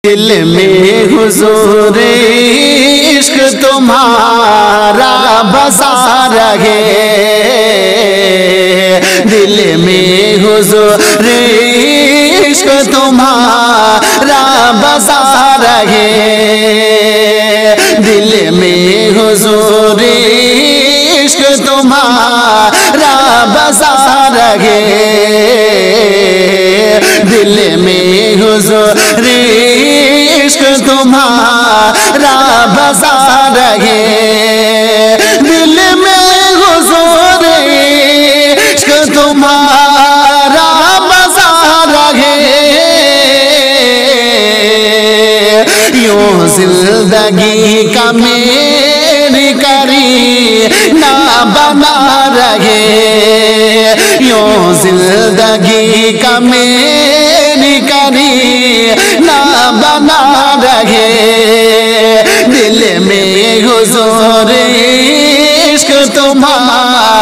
دل میں حضور عشق تمہارا بسا رہے دل میں حضور عشق تمہارا بسا رہے دل میں حضور عشق تمہارا بسا رہے دل میں حضور عشق تمہارا بسا رہے دل میں حضور عشق تمہارا بسا رہے یوں زندگی کا میری کرینہ بنا رہے یوں زندگی کا میری کرینہ بنا رہے دل میں حضور عشق تمہارا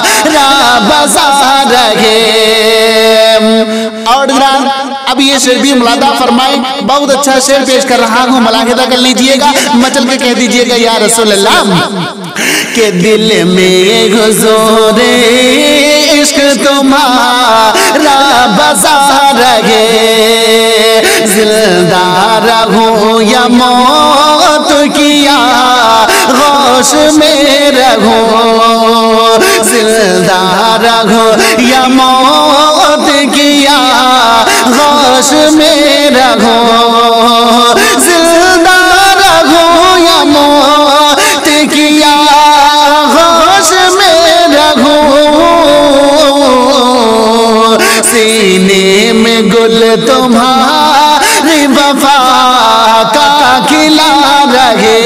بسا رہے اور اب یہ شعر بھی ملاحظہ فرمائیں بہت اچھا شعر پیش کر رہا ہوں ملاحظہ کر لیجئے گا مچل کے کہہ دیجئے گا یا رسول اللہ کہ دل میں حضور عشق تمہارا بسا رہے زندہ رہوں یا موت کیا غوش میں رہوں زندہ رہوں یا موت کیا غوش میں رہوں زندہ رہوں یا موت کیا غوش میں رہوں سینے میں گل تمہاری وفا کا کھلا رہے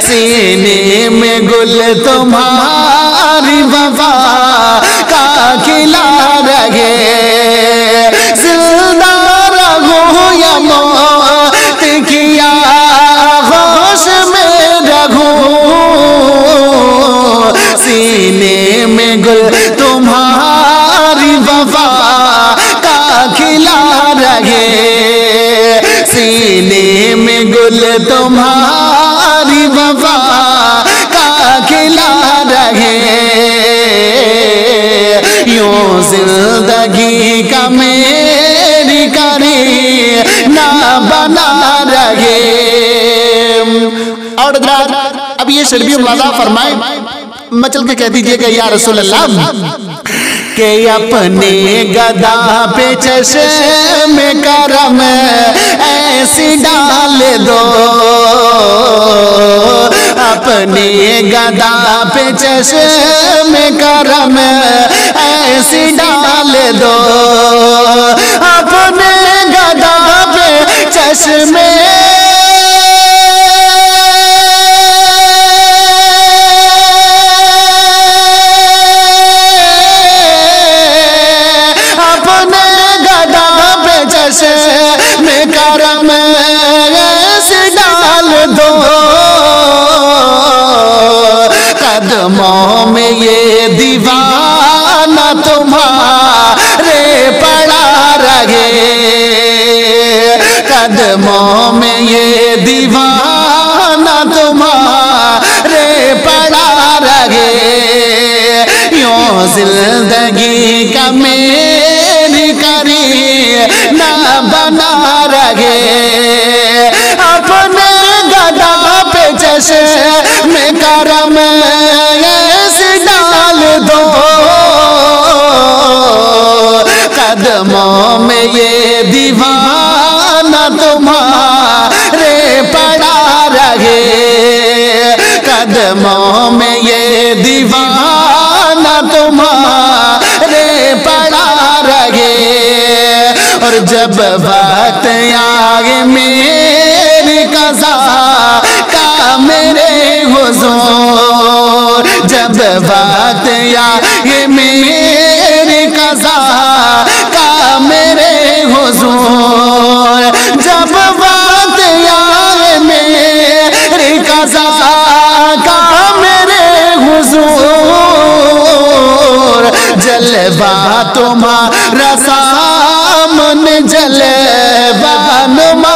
سینے میں گل تمہاری وفا کا کھلا رہے زندہ رہوں یا موت کیا غوش میں رہوں سینے میں گل تمہاری وفا کا کھلا رہے سینے میں گل تمہاری وفا کا کھلا رہے یوں زندگی کا میری کرینہ بنا رہے اور اب یہ شعر بھی ملاحظہ فرمائیں مچل کے کہہ دیجئے گا یا رسول اللہ کہ اپنے گدا پہ چشم کرم ایسی ڈال دو اپنے گدا پہ چشم کرم ایسی ڈال دو اپنے گدا پہ چشم میں کرم ایسے ڈال دو قدموں میں یہ دیوانہ تمہارے پڑا رہے قدموں میں یہ دیوانہ تمہارے پڑا رہے یوں زندگی کا میری کرینہ بنا رہے اپنے گدا پہ چشم کرم ایسے ڈال دو قدموں میں یہ دیوانہ تمہارے پڑا رہے قدموں میں یہ دیوانہ تمہارے پڑا رہے اور جب وقت آئے میری قضا کا میرے حضور جب وقت آئے میری قضا کا میرے حضور جب وقت آئے میری قضا کا میرے حضور جلوہ تمہارا سامنے جلوہ نما